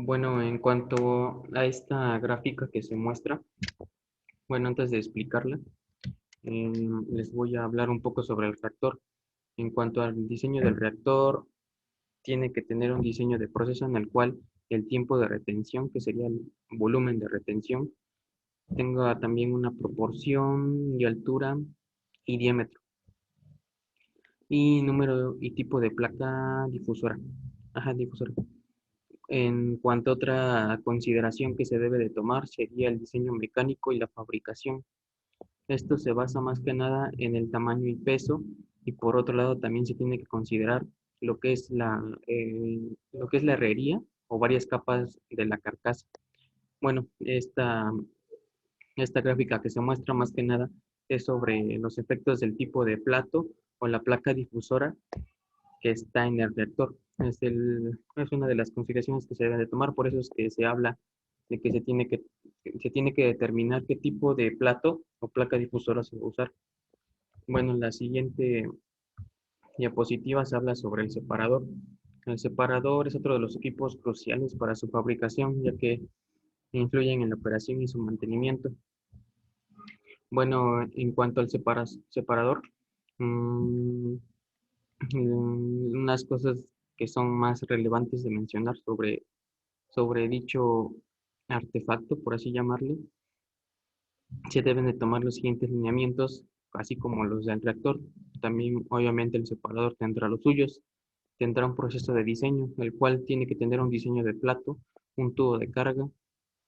Bueno, en cuanto a esta gráfica que se muestra, bueno, antes de explicarla, eh, les voy a hablar un poco sobre el reactor. En cuanto al diseño del reactor, tiene que tener un diseño de proceso en el cual el tiempo de retención, que sería el volumen de retención, tenga también una proporción y altura y diámetro, y número y tipo de placa difusora. Ajá, difusora. En cuanto a otra consideración que se debe de tomar sería el diseño mecánico y la fabricación. Esto se basa más que nada en el tamaño y peso, y por otro lado también se tiene que considerar lo que es lo que es la herrería o varias capas de la carcasa. Bueno, esta gráfica que se muestra más que nada es sobre los efectos del tipo de plato o la placa difusora que está en el reactor. Es una de las consideraciones que se deben de tomar, por eso es que se habla de que se tiene que determinar qué tipo de plato o placa difusora se va a usar. Bueno, en la siguiente diapositiva se habla sobre el separador. El separador es otro de los equipos cruciales para su fabricación, ya que influyen en la operación y su mantenimiento. Bueno, en cuanto al separador, mmm, unas cosas que son más relevantes de mencionar sobre dicho artefacto, por así llamarle, se deben de tomar los siguientes lineamientos, así como los del reactor. También, obviamente, el separador tendrá los suyos. Tendrá un proceso de diseño, el cual tiene que tener un diseño de plato, un tubo de carga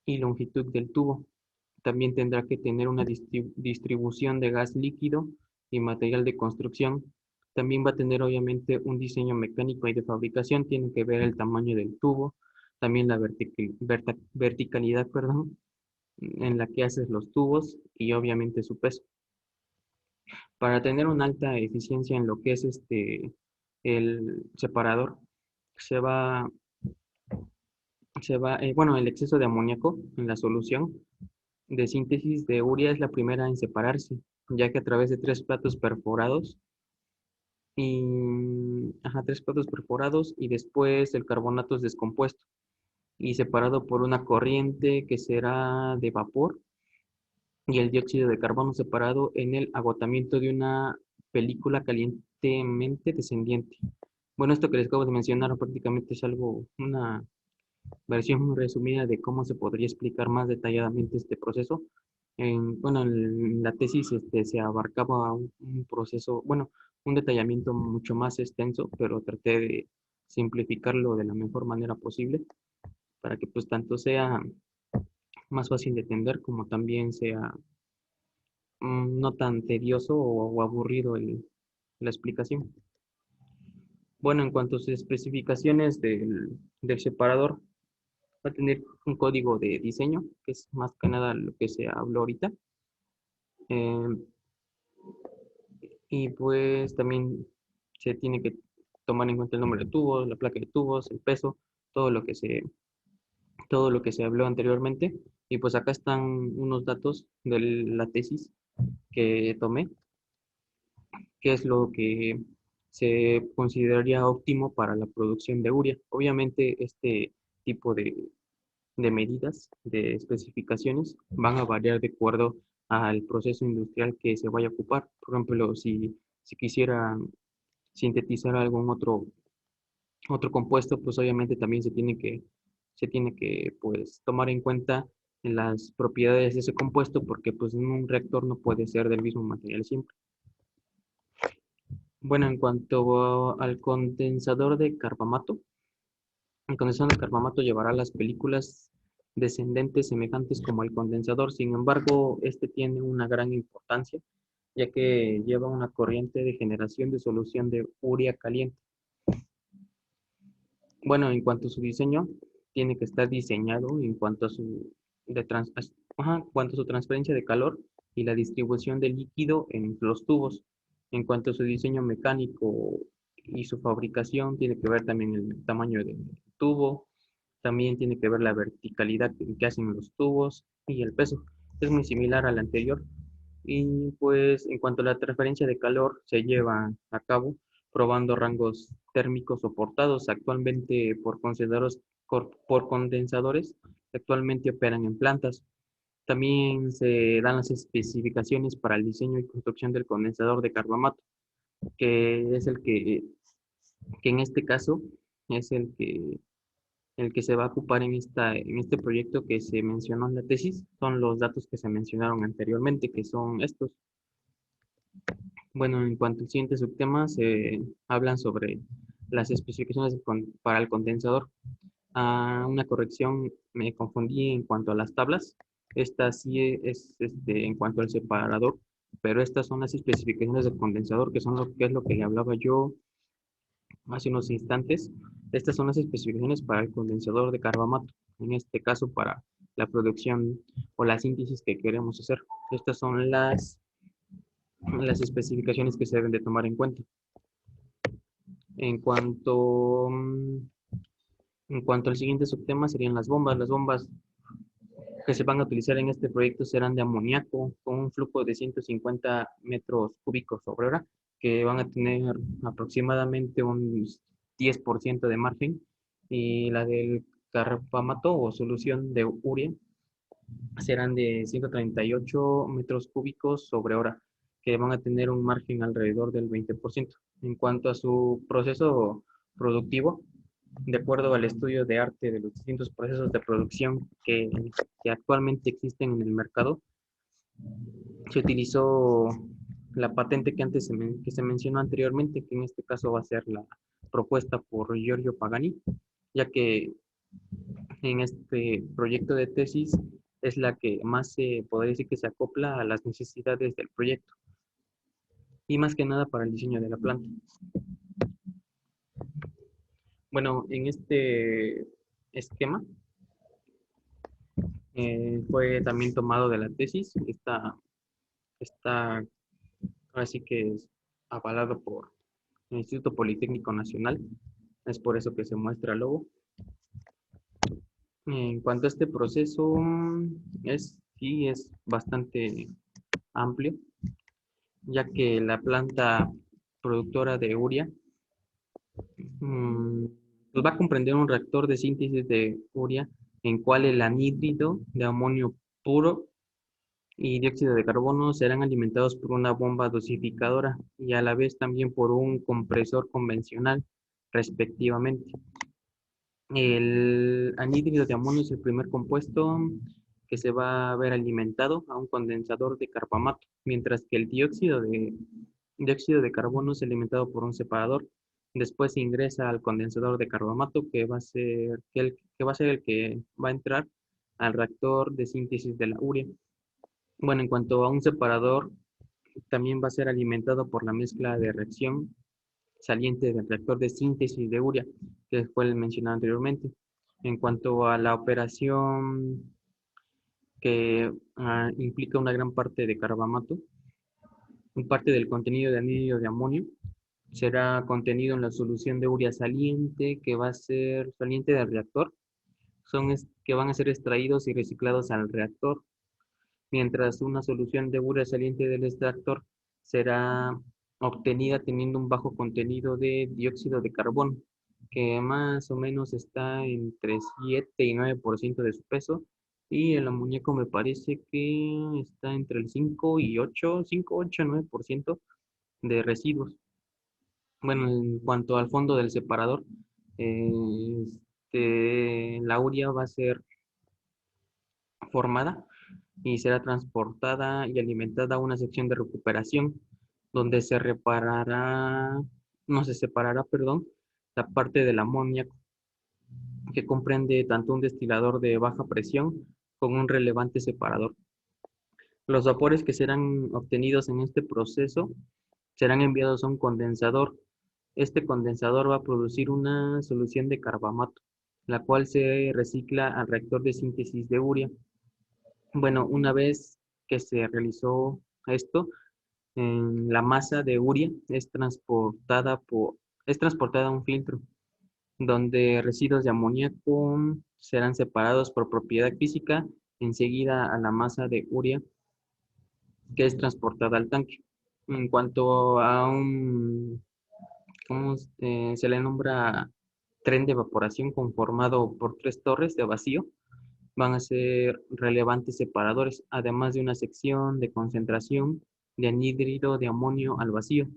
y longitud del tubo. También tendrá que tener una distribución de gas líquido y material de construcción. También va a tener obviamente un diseño mecánico y de fabricación. Tiene que ver el tamaño del tubo, también la verticalidad, perdón, en la que haces los tubos y obviamente su peso. Para tener una alta eficiencia en lo que es el separador, se va, bueno, el exceso de amoníaco en la solución de síntesis de urea es la primera en separarse, ya que a través de tres platos perforados y después el carbonato es descompuesto y separado por una corriente que será de vapor, y el dióxido de carbono separado en el agotamiento de una película calientemente descendiente. Bueno, esto que les acabo de mencionar prácticamente es una versión muy resumida de cómo se podría explicar más detalladamente este proceso. Bueno, en la tesis se abarcaba un proceso, bueno, un detallamiento mucho más extenso, pero traté de simplificarlo de la mejor manera posible para que pues tanto sea más fácil de entender como también sea no tan tedioso o aburrido la explicación. Bueno, en cuanto a sus especificaciones del separador, va a tener un código de diseño, que es más que nada lo que se habló ahorita. Eh, y pues también se tiene que tomar en cuenta el número de tubos, la placa de tubos, el peso, todo lo que se, todo lo que se habló anteriormente. Y pues acá están unos datos de la tesis que tomé, que es lo que se consideraría óptimo para la producción de urea. Obviamente este tipo de medidas, de especificaciones, van a variar de acuerdo al proceso industrial que se vaya a ocupar. Por ejemplo, si quisiera sintetizar algún otro compuesto, pues obviamente también se tiene que pues, tomar en cuenta las propiedades de ese compuesto, porque pues en un reactor no puede ser del mismo material siempre. Bueno, en cuanto al condensador de carbamato, el condensador de carbamato llevará las películas descendentes semejantes como el condensador. Sin embargo, este tiene una gran importancia, ya que lleva una corriente de generación de solución de urea caliente. Bueno, en cuanto a su diseño, tiene que estar diseñado en cuanto a cuanto a su transferencia de calor y la distribución del líquido en los tubos. En cuanto a su diseño mecánico y su fabricación, tiene que ver también el tamaño del tubo, también tiene que ver la verticalidad que hacen los tubos y el peso. Es muy similar al anterior. Y pues en cuanto a la transferencia de calor, se lleva a cabo probando rangos térmicos soportados actualmente por por condensadores que actualmente operan en plantas. También se dan las especificaciones para el diseño y construcción del condensador de carbamato, que es que en este caso es el que se va a ocupar en este proyecto que se mencionó en la tesis. Son los datos que se mencionaron anteriormente, que son estos. Bueno, en cuanto al siguiente subtema, se hablan sobre las especificaciones para el condensador. Una corrección, me confundí en cuanto a las tablas. Esta sí es en cuanto al separador, pero estas son las especificaciones del condensador, que son lo que es lo que le hablaba yo hace unos instantes. Estas son las especificaciones para el condensador de carbamato, en este caso para la producción o la síntesis que queremos hacer. Estas son las especificaciones que se deben de tomar en cuenta. En cuanto, mm, en cuanto al siguiente subtema serían las bombas. Las bombas que se van a utilizar en este proyecto serán de amoníaco con un flujo de 150 metros cúbicos sobre hora, que van a tener aproximadamente un 10% de margen, y la del carbamato o solución de urea serán de 138 metros cúbicos sobre hora, que van a tener un margen alrededor del 20%. En cuanto a su proceso productivo, de acuerdo al estudio de arte de los distintos procesos de producción que actualmente existen en el mercado, se utilizó la patente que antes que se mencionó anteriormente, que en este caso va a ser la propuesta por Giorgio Pagani, ya que en este proyecto de tesis es la que más se podría decir que se acopla a las necesidades del proyecto y más que nada para el diseño de la planta. Bueno, en este esquema fue también tomado de la tesis. Está así que es avalado por el Instituto Politécnico Nacional. Es por eso que se muestra el logo. En cuanto a este proceso, sí es bastante amplio, ya que la planta productora de urea mm, pues va a comprender un reactor de síntesis de urea en cual el anhídrido de amonio puro y dióxido de carbono serán alimentados por una bomba dosificadora y a la vez también por un compresor convencional, respectivamente. El anhídrido de amonio es el primer compuesto que se va a ver alimentado a un condensador de carbamato, mientras que el dióxido de carbono es alimentado por un separador. Después se ingresa al condensador de carbamato, que va a ser que va a ser el que va a entrar al reactor de síntesis de la urea. Bueno, en cuanto a un separador, también va a ser alimentado por la mezcla de reacción saliente del reactor de síntesis de urea, que fue el mencionado anteriormente. En cuanto a la operación que implica una gran parte de carbamato, un parte del contenido de anhídrido de amonio será contenido en la solución de urea saliente, que va a ser saliente del reactor, que van a ser extraídos y reciclados al reactor, mientras una solución de urea saliente del extractor será obtenida teniendo un bajo contenido de dióxido de carbono, que más o menos está entre 7 y 9% de su peso, y el amoníaco me parece que está entre el 5, 8, 9% de residuos. Bueno, en cuanto al fondo del separador, eh, la urea va a ser formada y será transportada y alimentada a una sección de recuperación donde se separará, perdón, la parte del amoníaco, que comprende tanto un destilador de baja presión como un relevante separador. Los vapores que serán obtenidos en este proceso serán enviados a un condensador. Este condensador va a producir una solución de carbamato, la cual se recicla al reactor de síntesis de urea. Bueno, una vez que se realizó esto, la masa de urea es transportada a un filtro, donde residuos de amoníaco serán separados por propiedad física enseguida a la masa de urea que es transportada al tanque. En cuanto a ¿cómo se le nombra? tren de evaporación conformado por 3 torres de vacío van a ser relevantes separadores, además de una sección de concentración de anhídrido de amonio al vacío.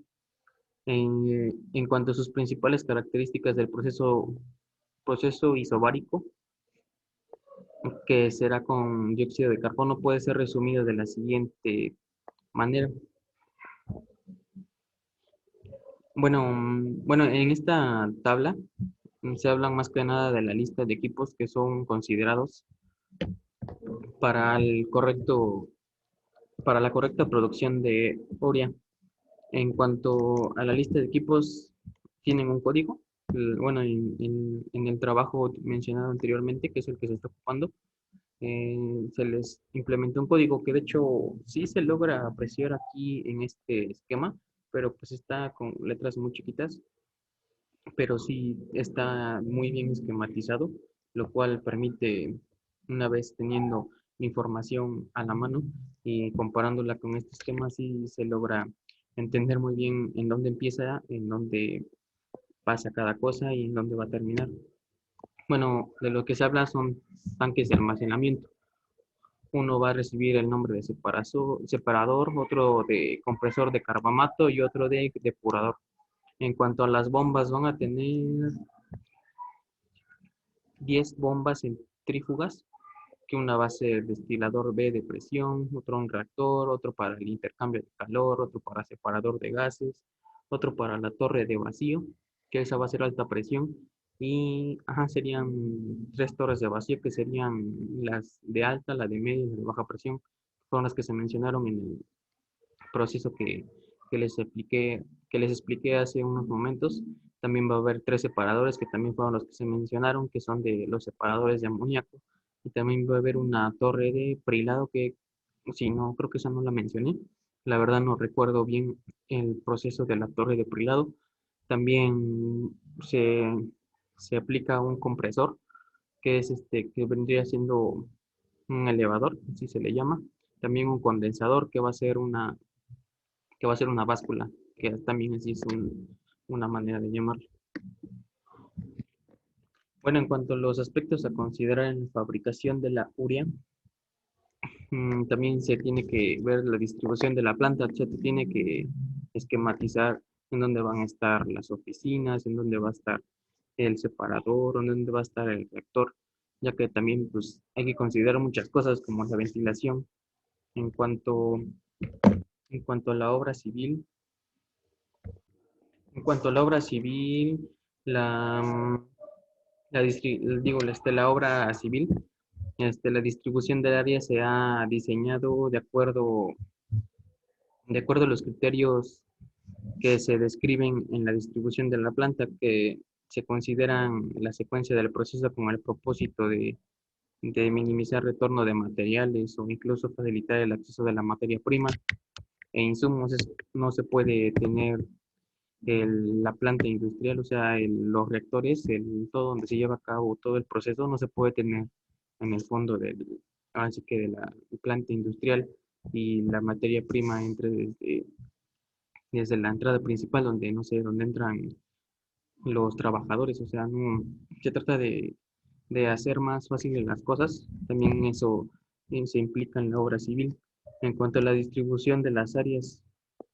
En cuanto a sus principales características del proceso isobárico, que será con dióxido de carbono, puede ser resumido de la siguiente manera. Bueno, en esta tabla se habla más que nada de la lista de equipos que son considerados para para la correcta producción de urea. En cuanto a la lista de equipos, tienen un código. Bueno, en el trabajo mencionado anteriormente, que es el que se está ocupando, se les implementó un código que de hecho sí se logra apreciar aquí en este esquema, pero pues está con letras muy chiquitas, pero sí está muy bien esquematizado, lo cual permite, una vez teniendo la información a la mano y comparándola con este esquema, sí se logra entender muy bien en dónde empieza, en dónde pasa cada cosa y en dónde va a terminar. Bueno, de lo que se habla son tanques de almacenamiento. Uno va a recibir el nombre de separador, otro de compresor de carbamato y otro de depurador. En cuanto a las bombas, van a tener 10 bombas centrífugas, que una va a ser destilador B de presión, otro un reactor, otro para el intercambio de calor, otro para separador de gases, otro para la torre de vacío, que esa va a ser alta presión, y serían 3 torres de vacío, que serían las de alta, la de media y la de baja presión, son las que se mencionaron en el proceso que les expliqué hace unos momentos. También va a haber 3 separadores que también fueron los que se mencionaron, que son de los separadores de amoníaco. Y también va a haber una torre de prilado que, si no, creo que esa no la mencioné. La verdad no recuerdo bien el proceso de la torre de prilado. También se, se aplica un compresor, que es que vendría siendo un elevador, así se le llama. También un condensador, que va a ser una báscula, que también así es una manera de llamarlo. Bueno, en cuanto a los aspectos a considerar en la fabricación de la urea, también se tiene que ver la distribución de la planta, se tiene que esquematizar en dónde van a estar las oficinas, en dónde va a estar el separador, en dónde va a estar el reactor, ya que también pues, hay que considerar muchas cosas como la ventilación. En cuanto, en cuanto a la obra civil, en cuanto a la obra civil, la, la obra civil, la distribución del área se ha diseñado de acuerdo a los criterios que se describen en la distribución de la planta, que se consideran la secuencia del proceso con el propósito de minimizar retorno de materiales o incluso facilitar el acceso de la materia prima e insumos. No se puede tener la planta industrial, o sea, los reactores, todo donde se lleva a cabo todo el proceso, no se puede tener en el fondo así que de la planta industrial, y la materia prima entre desde la entrada principal, donde no sé, donde entran los trabajadores, o sea, no, se trata de hacer más fáciles las cosas. También eso se implica en la obra civil. En cuanto a la distribución de las áreas,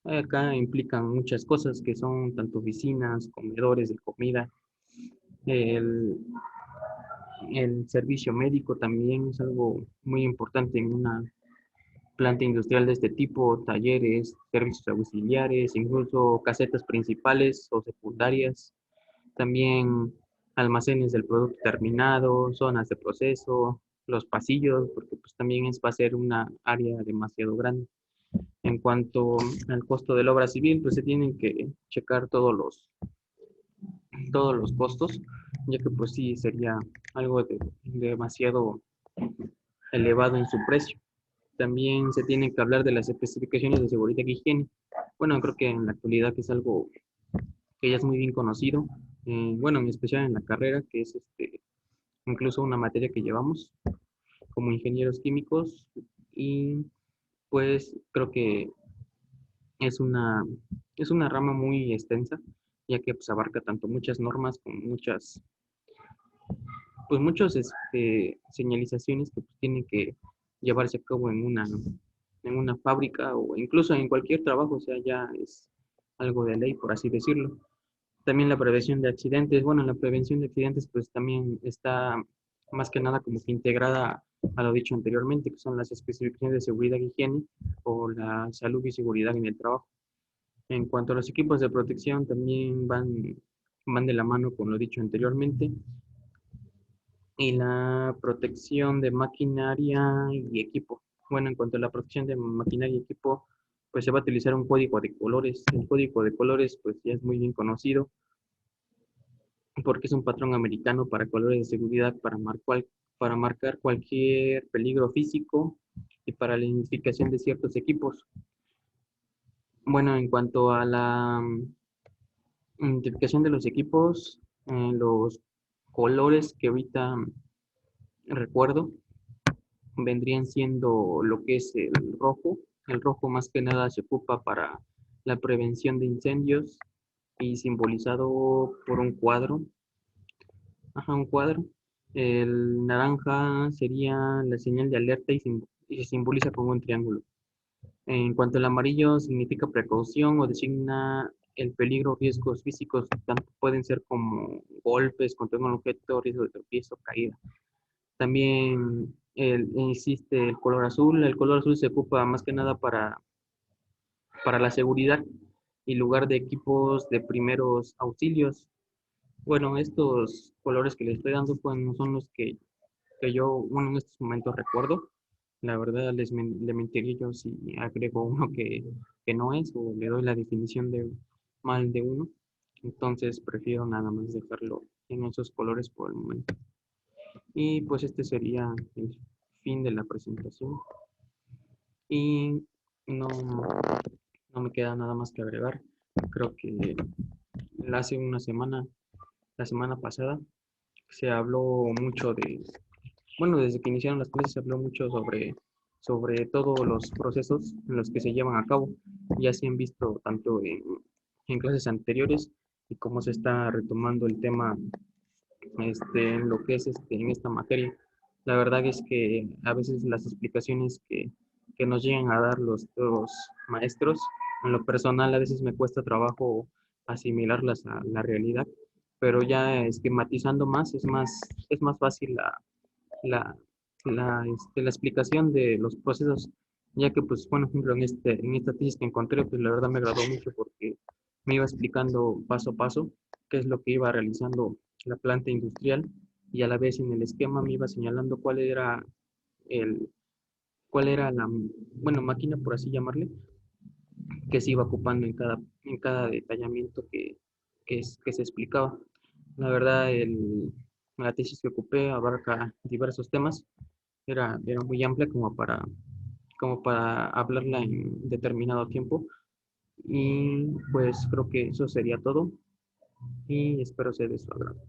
acá implican muchas cosas que son tanto oficinas, comedores de comida, el, el servicio médico también es algo muy importante en una planta industrial de este tipo, talleres, servicios auxiliares, incluso casetas principales o secundarias, también almacenes del producto terminado, zonas de proceso, los pasillos, porque pues también va a ser una área demasiado grande. En cuanto al costo de la obra civil, pues se tienen que checar todos los costos, ya que pues sí sería algo demasiado elevado en su precio. También se tiene que hablar de las especificaciones de seguridad y higiene. Bueno, creo que en la actualidad es algo que ya es muy bien conocido, bueno, en especial en la carrera, que es incluso una materia que llevamos como ingenieros químicos, y pues creo que es una, es una rama muy extensa, ya que pues, abarca tanto muchas normas como muchas pues muchas señalizaciones que pues, tienen que llevarse a cabo en una fábrica o incluso en cualquier trabajo, o sea, ya es algo de ley, por así decirlo. También la prevención de accidentes. Bueno, la prevención de accidentes pues también está más que nada como que integrada a lo dicho anteriormente, que son las especificaciones de seguridad y higiene o la salud y seguridad en el trabajo. En cuanto a los equipos de protección, también van de la mano con lo dicho anteriormente. Y la protección de maquinaria y equipo. Bueno, en cuanto a la protección de maquinaria y equipo, pues se va a utilizar un código de colores. El código de colores pues ya es muy bien conocido porque es un patrón americano para colores de seguridad para marcar cualquier peligro físico y para la identificación de ciertos equipos. Bueno, en cuanto a la identificación de los equipos, los colores que ahorita recuerdo vendrían siendo lo que es el rojo. El rojo más que nada se ocupa para la prevención de incendios y simbolizado por un cuadro. Ajá, un cuadro. El naranja sería la señal de alerta y se simboliza con un triángulo. En cuanto al amarillo, significa precaución o designa el peligro, riesgos físicos, tanto pueden ser como golpes contra un objeto, riesgo de tropiezo, caída. También existe el color azul. El color azul se ocupa más que nada para la seguridad y lugar de equipos de primeros auxilios. Bueno, estos colores que le estoy dando pues, no son los que yo, bueno, en estos momentos recuerdo. La verdad, le mentiría yo si agrego uno que no es o le doy la definición de mal de uno. Entonces, prefiero nada más dejarlo en esos colores por el momento. Y pues este sería el fin de la presentación. Y no, no me queda nada más que agregar. Creo que hace una semana, la semana pasada, se habló mucho bueno, desde que iniciaron las clases se habló mucho sobre todos los procesos en los que se llevan a cabo. Ya se han visto tanto en clases anteriores y cómo se está retomando el tema en lo que es en esta materia. La verdad es que a veces las explicaciones que nos llegan a dar los maestros, en lo personal a veces me cuesta trabajo asimilarlas a la realidad, pero ya esquematizando más es más fácil la, la explicación de los procesos, ya que, pues, bueno, por ejemplo, en esta tesis que encontré, pues la verdad me agradó mucho porque me iba explicando paso a paso qué es lo que iba realizando la planta industrial y a la vez en el esquema me iba señalando el, cuál era la, bueno, máquina, por así llamarle, que se iba ocupando en cada detallamiento que se explicaba. La verdad, la tesis que ocupé abarca diversos temas, era muy amplia como para hablarla en determinado tiempo. Y pues creo que eso sería todo y espero sea de su agrado.